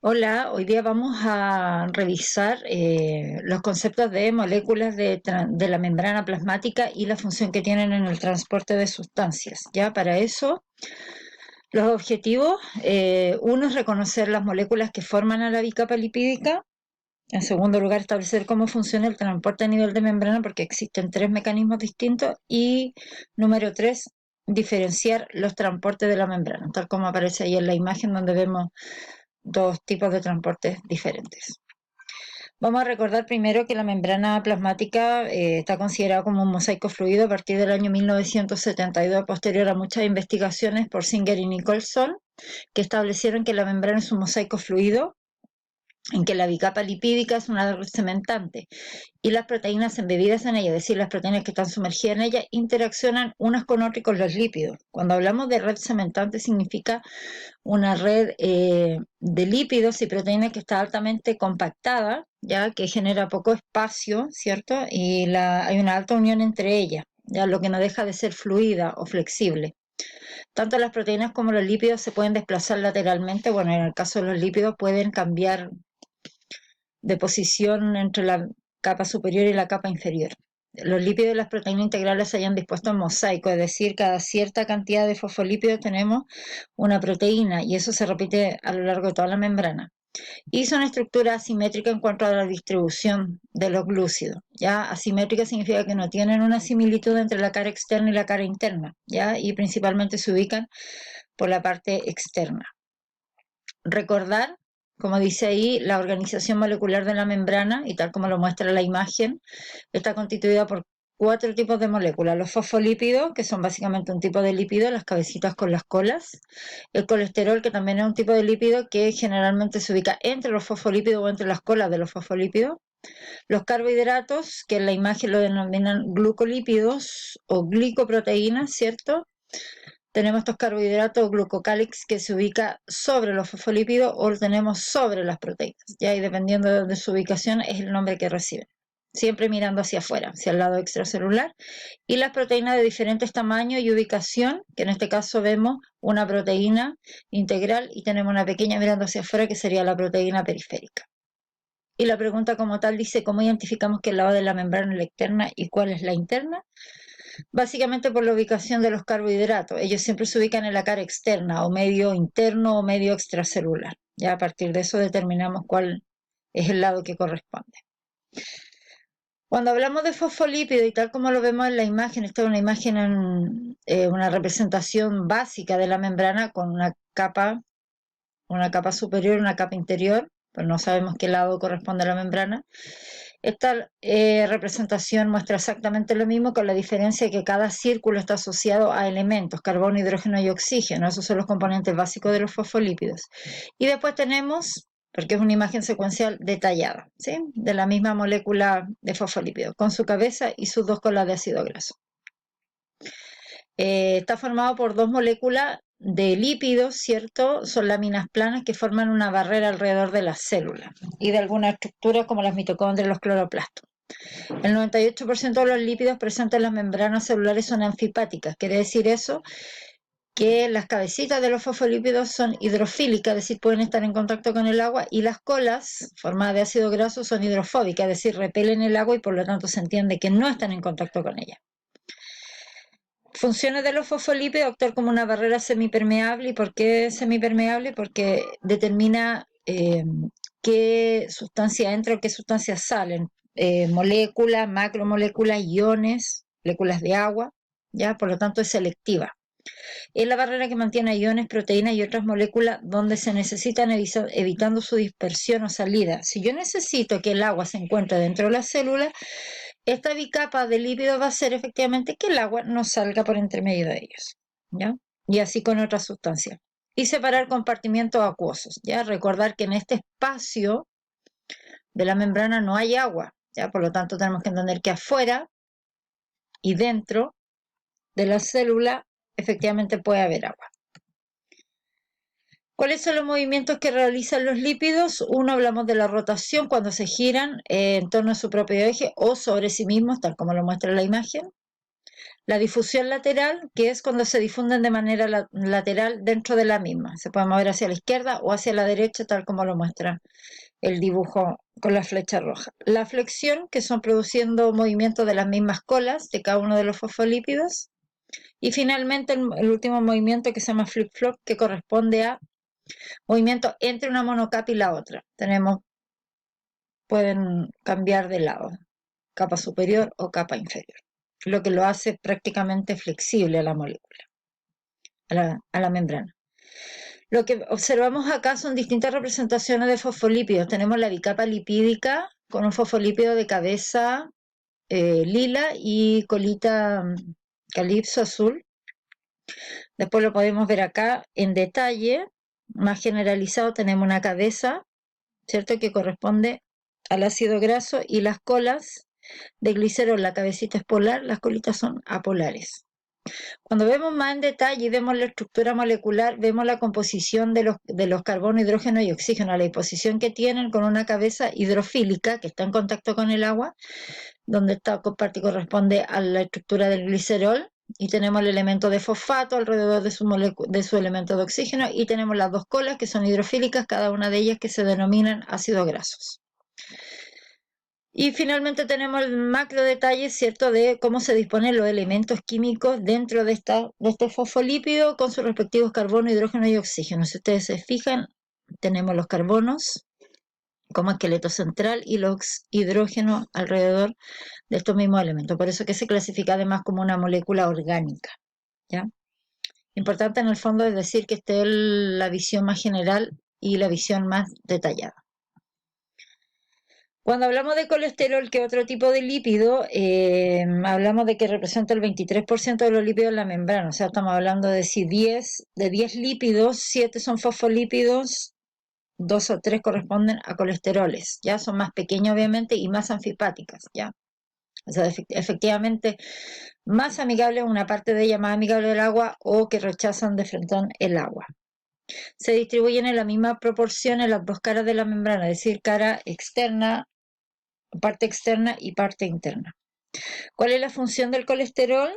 Hola, hoy día vamos a revisar los conceptos de moléculas de la membrana plasmática y la función que tienen en el transporte de sustancias. Ya para eso, los objetivos, uno es reconocer las moléculas que forman a la bicapa lipídica. En segundo lugar, establecer cómo funciona el transporte a nivel de membrana, porque existen tres mecanismos distintos. Y número tres, diferenciar los transportes de la membrana, tal como aparece ahí en la imagen donde vemos dos tipos de transportes diferentes. Vamos a recordar primero que la membrana plasmática está considerada como un mosaico fluido a partir del año 1972, posterior a muchas investigaciones por Singer y Nicholson, que establecieron que la membrana es un mosaico fluido en que la bicapa lipídica es una red cementante y las proteínas embebidas en ella, es decir, las proteínas que están sumergidas en ella, interaccionan unas con otras y con los lípidos. Cuando hablamos de red cementante significa una red de lípidos y proteínas que está altamente compactada, ya que genera poco espacio, ¿cierto? Y hay una alta unión entre ellas, ya lo que no deja de ser fluida o flexible. Tanto las proteínas como los lípidos se pueden desplazar lateralmente. Bueno, en el caso de los lípidos pueden cambiar de posición entre la capa superior y la capa inferior. Los lípidos y las proteínas integrales se hayan dispuesto en mosaico, es decir, cada cierta cantidad de fosfolípidos tenemos una proteína y eso se repite a lo largo de toda la membrana. Y son estructuras asimétricas en cuanto a la distribución de los glúcidos. ¿Ya? Asimétrica significa que no tienen una similitud entre la cara externa y la cara interna, ¿ya? Y principalmente se ubican por la parte externa. Recordar, como dice ahí, la organización molecular de la membrana, y tal como lo muestra la imagen, está constituida por cuatro tipos de moléculas. Los fosfolípidos, que son básicamente un tipo de lípido, las cabecitas con las colas. El colesterol, que también es un tipo de lípido que generalmente se ubica entre los fosfolípidos o entre las colas de los fosfolípidos. Los carbohidratos, que en la imagen lo denominan glucolípidos o glicoproteínas, ¿cierto? Tenemos estos carbohidratos glucocálix que se ubica sobre los fosfolípidos o lo tenemos sobre las proteínas, ¿ya? Y dependiendo de su ubicación es el nombre que reciben. Siempre mirando hacia afuera, hacia el lado extracelular. Y las proteínas de diferentes tamaños y ubicación, que en este caso vemos una proteína integral y tenemos una pequeña mirando hacia afuera que sería la proteína periférica. Y la pregunta como tal dice, ¿cómo identificamos qué lado de la membrana es la externa y cuál es la interna? Básicamente por la ubicación de los carbohidratos. Ellos siempre se ubican en la cara externa, o medio interno o medio extracelular. Ya a partir de eso determinamos cuál es el lado que corresponde. Cuando hablamos de fosfolípidos y tal como lo vemos en la imagen, esta es una imagen una representación básica de la membrana con una capa superior y una capa interior, pues no sabemos qué lado corresponde a la membrana. Esta representación muestra exactamente lo mismo, con la diferencia que cada círculo está asociado a elementos, carbono, hidrógeno y oxígeno. Esos son los componentes básicos de los fosfolípidos. Y después tenemos, porque es una imagen secuencial detallada, ¿sí? De la misma molécula de fosfolípido, con su cabeza y sus dos colas de ácido graso. Está formado por dos moléculas de lípidos, ¿cierto? Son láminas planas que forman una barrera alrededor de las células y de algunas estructuras como las mitocondrias y los cloroplastos. El 98% de los lípidos presentes en las membranas celulares son anfipáticas. Quiere decir eso que las cabecitas de los fosfolípidos son hidrofílicas, es decir, pueden estar en contacto con el agua, y las colas, formadas de ácido graso, son hidrofóbicas, es decir, repelen el agua y por lo tanto se entiende que no están en contacto con ella. Funciones de los fosfolípidos: actuar como una barrera semipermeable. ¿Y por qué semipermeable? Porque determina qué sustancia entra o qué sustancias salen. Moléculas, macromoléculas, iones, moléculas de agua, ¿ya? Por lo tanto es selectiva. Es la barrera que mantiene iones, proteínas y otras moléculas donde se necesitan, evitando su dispersión o salida. Si yo necesito que el agua se encuentre dentro de la célula, esta bicapa de lípidos va a hacer efectivamente que el agua no salga por entre medio de ellos, ¿ya? Y así con otras sustancias. Y separar compartimientos acuosos, ¿ya? Recordar que en este espacio de la membrana no hay agua, ¿ya? Por lo tanto tenemos que entender que afuera y dentro de la célula efectivamente puede haber agua. ¿Cuáles son los movimientos que realizan los lípidos? Uno, hablamos de la rotación cuando se giran en torno a su propio eje o sobre sí mismos, tal como lo muestra la imagen. La difusión lateral, que es cuando se difunden de manera lateral dentro de la misma. Se puede mover hacia la izquierda o hacia la derecha, tal como lo muestra el dibujo con la flecha roja. La flexión, que son produciendo movimientos de las mismas colas de cada uno de los fosfolípidos. Y finalmente el último movimiento, que se llama flip-flop, que corresponde a movimiento entre una monocapa y la otra. Pueden cambiar de lado, capa superior o capa inferior, lo que lo hace prácticamente flexible a la molécula, a la membrana. Lo que observamos acá son distintas representaciones de fosfolípidos. Tenemos la bicapa lipídica con un fosfolípido de cabeza lila y colita calipso azul. Después lo podemos ver acá en detalle, más generalizado. Tenemos una cabeza, ¿cierto?, que corresponde al ácido graso, y las colas de glicerol. La cabecita es polar, las colitas son apolares. Cuando vemos más en detalle y vemos la estructura molecular, vemos la composición de los carbono, hidrógeno y oxígeno, la disposición que tienen, con una cabeza hidrofílica que está en contacto con el agua, donde esta parte corresponde a la estructura del glicerol, y tenemos el elemento de fosfato alrededor de su elemento de oxígeno, y tenemos las dos colas que son hidrofílicas, cada una de ellas que se denominan ácidos grasos. Y finalmente tenemos el macro detalle, ¿cierto?, de cómo se disponen los elementos químicos dentro de este fosfolípido con sus respectivos carbono, hidrógeno y oxígeno. Si ustedes se fijan, tenemos los carbonos como esqueleto central y los hidrógenos alrededor de estos mismos elementos. Por eso que se clasifica además como una molécula orgánica, ¿ya? Importante en el fondo es decir que esta es la visión más general y la visión más detallada. Cuando hablamos de colesterol, que es otro tipo de lípido, hablamos de que representa el 23% de los lípidos en la membrana. O sea, estamos hablando de si de 10 lípidos, 7 son fosfolípidos, 2 o 3 corresponden a colesteroles. Ya son más pequeños, obviamente, y más anfipáticas, ¿ya? O sea, efectivamente, más amigables, una parte de ella más amigable del agua, o que rechazan de frente el agua. Se distribuyen en la misma proporción en las dos caras de la membrana, es decir, cara externa, parte externa y parte interna. ¿Cuál es la función del colesterol?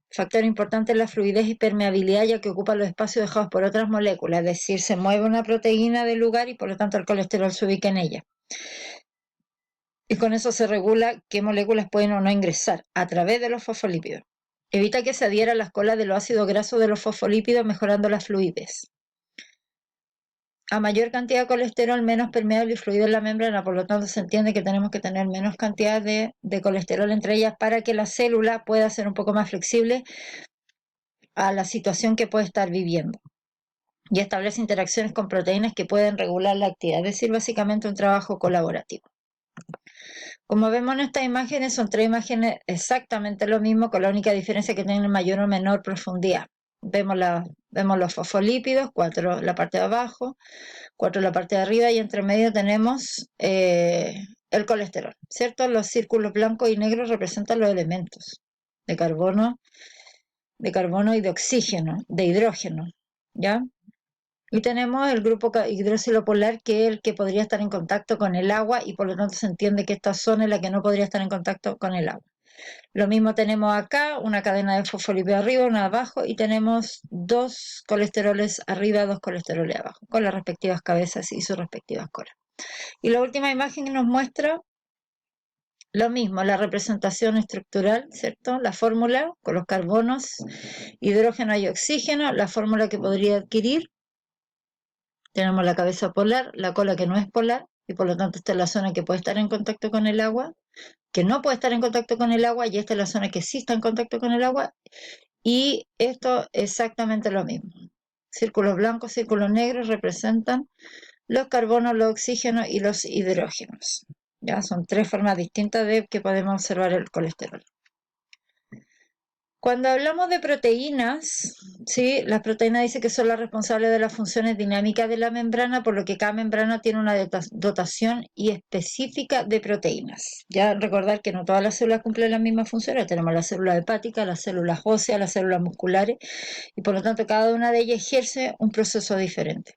Factor importante es la fluidez y permeabilidad, ya que ocupa los espacios dejados por otras moléculas, es decir, se mueve una proteína del lugar y por lo tanto el colesterol se ubica en ella. Y con eso se regula qué moléculas pueden o no ingresar a través de los fosfolípidos. Evita que se adhiera a las colas de los ácidos grasos de los fosfolípidos, mejorando la fluidez. A mayor cantidad de colesterol, menos permeable y fluido en la membrana, por lo tanto se entiende que tenemos que tener menos cantidad de colesterol entre ellas para que la célula pueda ser un poco más flexible a la situación que puede estar viviendo, y establece interacciones con proteínas que pueden regular la actividad, es decir, básicamente un trabajo colaborativo. Como vemos en estas imágenes, son tres imágenes exactamente lo mismo, con la única diferencia que tienen mayor o menor profundidad. Vemos los fosfolípidos, 4 en la parte de abajo, 4 en la parte de arriba, y entre medio tenemos el colesterol, ¿cierto? Los círculos blancos y negros representan los elementos de carbono y de oxígeno, de hidrógeno, ¿ya? Y tenemos el grupo hidroxilo polar, que es el que podría estar en contacto con el agua, y por lo tanto se entiende que esta zona es la que no podría estar en contacto con el agua. Lo mismo tenemos acá, una cadena de fosfolípidos arriba, una abajo, y tenemos 2 colesteroles arriba, 2 colesteroles abajo, con las respectivas cabezas y sus respectivas colas. Y la última imagen nos muestra lo mismo, la representación estructural, ¿cierto? La fórmula con los carbonos, hidrógeno y oxígeno, la fórmula que podría adquirir. Tenemos la cabeza polar, la cola que no es polar, y por lo tanto esta es la zona que puede estar en contacto con el agua, que no puede estar en contacto con el agua, y esta es la zona que sí está en contacto con el agua, y esto exactamente lo mismo. Círculos blancos, círculos negros representan los carbonos, los oxígenos y los hidrógenos. Ya son 3 formas distintas de que podemos observar el colesterol. Cuando hablamos de proteínas, ¿sí?, las proteínas dicen que son las responsables de las funciones dinámicas de la membrana, por lo que cada membrana tiene una dotación y específica de proteínas. Ya recordar que no todas las células cumplen las mismas funciones. Tenemos las células hepáticas, las células óseas, las células musculares, y por lo tanto cada una de ellas ejerce un proceso diferente.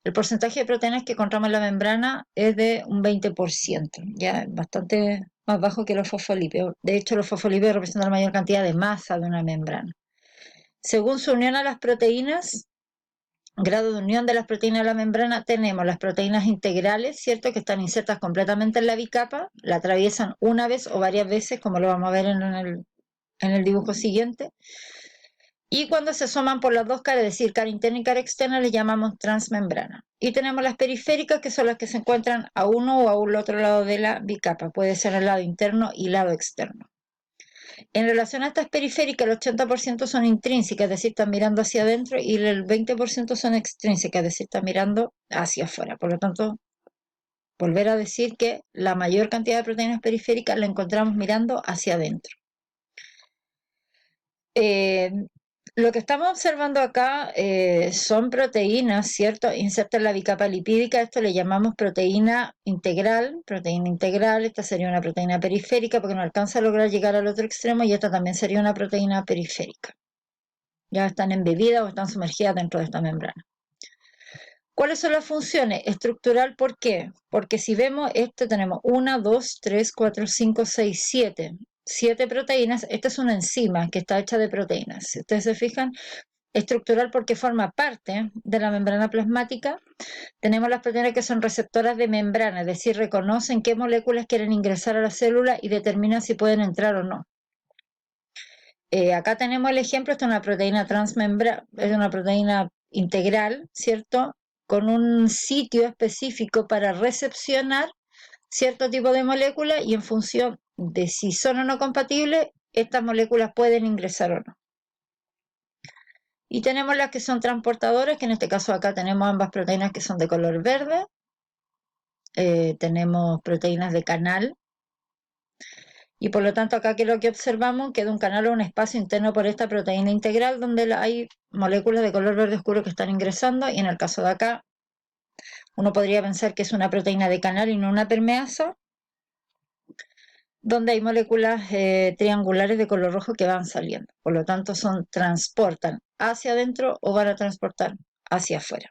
el porcentaje de proteínas que encontramos en la membrana es de un 20%, ya bastante más bajo que los fosfolípidos. De hecho, los fosfolípidos representan la mayor cantidad de masa de una membrana. Según su unión a las proteínas, grado de unión de las proteínas a la membrana, tenemos las proteínas integrales, ¿cierto? Que están insertas completamente en la bicapa, la atraviesan una vez o varias veces, como lo vamos a ver en el dibujo siguiente. Y cuando se asoman por las dos caras, es decir, cara interna y cara externa, le llamamos transmembrana. Y tenemos las periféricas, que son las que se encuentran a uno o a un otro lado de la bicapa. Puede ser el lado interno y lado externo. En relación a estas periféricas, el 80% son intrínsecas, es decir, están mirando hacia adentro, y el 20% son extrínsecas, es decir, están mirando hacia afuera. Por lo tanto, volver a decir que la mayor cantidad de proteínas periféricas la encontramos mirando hacia adentro. Lo que estamos observando acá son proteínas, ¿cierto? Insertas en la bicapa lipídica. Esto le llamamos proteína integral. Proteína integral, esta sería una proteína periférica porque no alcanza a lograr llegar al otro extremo, y esta también sería una proteína periférica. Ya están embebidas o están sumergidas dentro de esta membrana. ¿Cuáles son las funciones? Estructural, ¿por qué? Porque si vemos esto, tenemos 1, 2, 3, 4, 5, 6, 7. 7 proteínas. Esta es una enzima que está hecha de proteínas. Si ustedes se fijan, estructural porque forma parte de la membrana plasmática. Tenemos las proteínas que son receptoras de membrana, es decir, reconocen qué moléculas quieren ingresar a la célula y determinan si pueden entrar o no. Acá tenemos el ejemplo, esta es una proteína transmembrana, es una proteína integral, ¿cierto? Con un sitio específico para recepcionar cierto tipo de moléculas, y en función de si son o no compatibles, estas moléculas pueden ingresar o no. Y tenemos las que son transportadoras, que en este caso acá tenemos ambas proteínas que son de color verde. Tenemos proteínas de canal. Y por lo tanto acá, ¿qué es lo que observamos? Que de un canal o un espacio interno por esta proteína integral, donde hay moléculas de color verde oscuro que están ingresando. Y en el caso de acá, uno podría pensar que es una proteína de canal y no una permeasa, donde hay moléculas triangulares de color rojo que van saliendo. Por lo tanto, transportan hacia adentro o van a transportar hacia afuera.